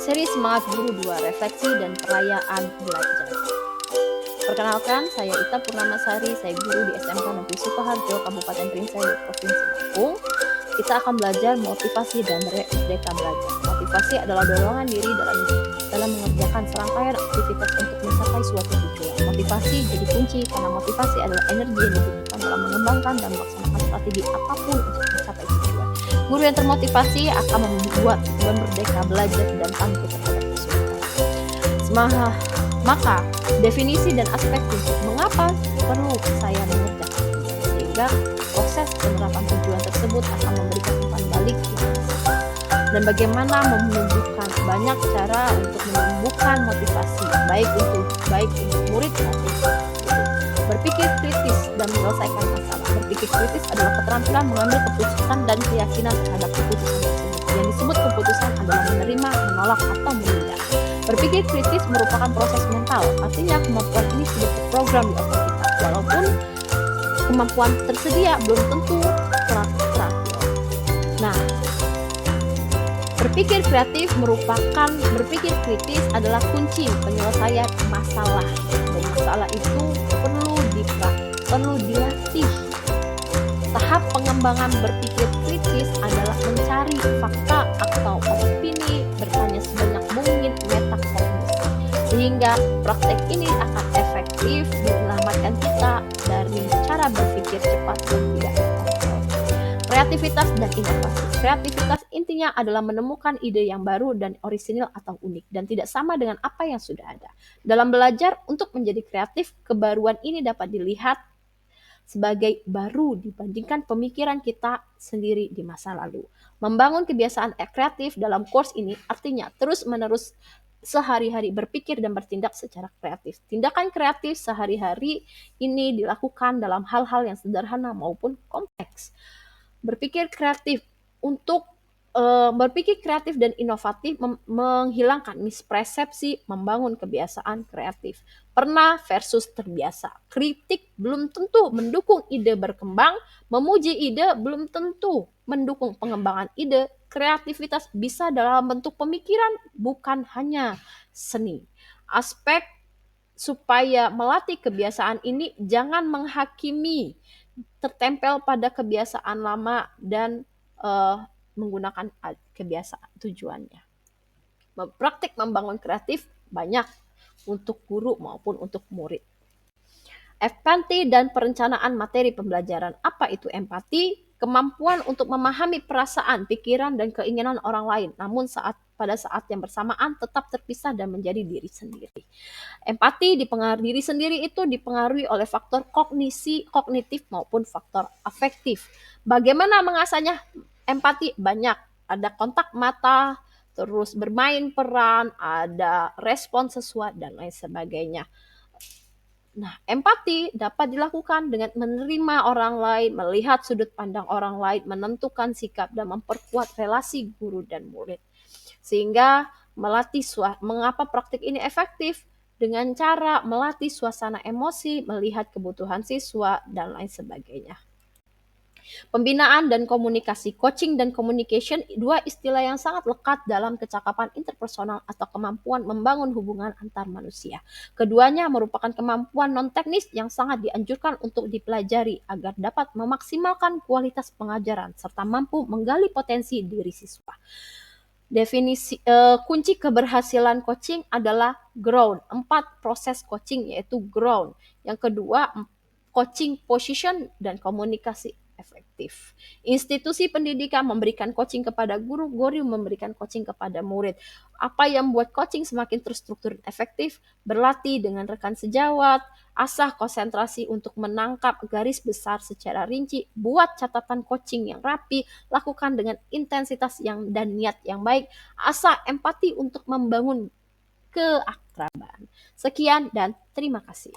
Seri Semangat Guru 2, Refleksi dan Perayaan Belajar. Perkenalkan, saya Ita Purnamasari, saya guru di SMK Negeri Sukoharjo, Kabupaten Trinsei, Provinsi Lampung. Kita akan belajar motivasi dan merdeka belajar. Motivasi adalah dorongan diri dalam mengerjakan serangkaian aktivitas untuk mencapai suatu tujuan. Motivasi jadi kunci karena motivasi adalah energi yang dibutuhkan dalam mengembangkan dan melaksanakan strategi apapun untuk mencapai tujuan. Guru yang termotivasi akan membuat merdeka belajar dan tangguh terhadap kesulitan. Maka definisi dan aspek prinsip mengapa perlu saya mengerjakan sehingga proses penerapan tujuan tersebut akan memberikan umpan balik dan bagaimana menumbuhkan banyak cara untuk menumbuhkan motivasi baik untuk murid maupun berpikir kritis dan menyelesaikan masalah. Berpikir kritis adalah keterampilan mengambil keputusan dan keyakinan terhadap keputusan tersebut. Yang disebut keputusan adalah menerima, menolak, atau menunda. Berpikir kritis merupakan proses mental, artinya kemampuan ini sudah terprogram di otak kita. Walaupun kemampuan tersedia belum tentu terakhir. Nah, berpikir kritis adalah kunci penyelesaian masalah. Dan masalah itu perlu dilatih. Tahap pengembangan berpikir kritis adalah mencari fakta atau opini, bertanya sebanyak mungkin metakognis, sehingga praktek ini akan efektif menyelamatkan kita dari cara berpikir cepat dan tidak terkontrol. Kreativitas dan inovasi. Kreativitas intinya adalah menemukan ide yang baru dan orisinil atau unik dan tidak sama dengan apa yang sudah ada. Dalam belajar untuk menjadi kreatif, kebaruan ini dapat dilihat sebagai baru dibandingkan pemikiran kita sendiri di masa lalu. Membangun kebiasaan kreatif dalam course ini artinya terus-menerus sehari-hari berpikir dan bertindak secara kreatif. Tindakan kreatif sehari-hari ini dilakukan dalam hal-hal yang sederhana maupun kompleks. Berpikir kreatif dan inovatif menghilangkan mispersepsi, membangun kebiasaan kreatif. Pernah versus terbiasa. Kritik belum tentu mendukung ide berkembang, memuji ide belum tentu mendukung pengembangan ide. Kreativitas bisa dalam bentuk pemikiran, bukan hanya seni. Aspek supaya melatih kebiasaan ini jangan menghakimi, tertempel pada kebiasaan lama dan menggunakan kebiasaan tujuannya. Praktik membangun kreatif banyak untuk guru maupun untuk murid. Empati dan perencanaan materi pembelajaran. Apa itu empati? Kemampuan untuk memahami perasaan, pikiran, dan keinginan orang lain, namun pada saat yang bersamaan tetap terpisah dan menjadi diri sendiri. Empati diri sendiri itu dipengaruhi oleh faktor kognitif maupun faktor afektif. Bagaimana mengasahnya? Empati banyak, ada kontak mata, terus bermain peran, ada respon sesuai, dan lain sebagainya. Nah, empati dapat dilakukan dengan menerima orang lain, melihat sudut pandang orang lain, menentukan sikap, dan memperkuat relasi guru dan murid. Sehingga mengapa praktik ini efektif? Dengan cara melatih suasana emosi, melihat kebutuhan siswa, dan lain sebagainya. Pembinaan dan komunikasi. Coaching dan communication, dua istilah yang sangat lekat dalam kecakapan interpersonal atau kemampuan membangun hubungan antar manusia. Keduanya merupakan kemampuan non-teknis yang sangat dianjurkan untuk dipelajari agar dapat memaksimalkan kualitas pengajaran serta mampu menggali potensi diri siswa. Definisi kunci keberhasilan coaching adalah ground. 4 proses coaching yaitu ground. Yang kedua, coaching position dan komunikasi efektif. Institusi pendidikan memberikan coaching kepada guru memberikan coaching kepada murid. Apa yang membuat coaching semakin terstruktur dan efektif? Berlatih dengan rekan sejawat, asah konsentrasi untuk menangkap garis besar secara rinci, buat catatan coaching yang rapi, lakukan dengan intensitas dan niat yang baik, asah empati untuk membangun keakraban. Sekian dan terima kasih.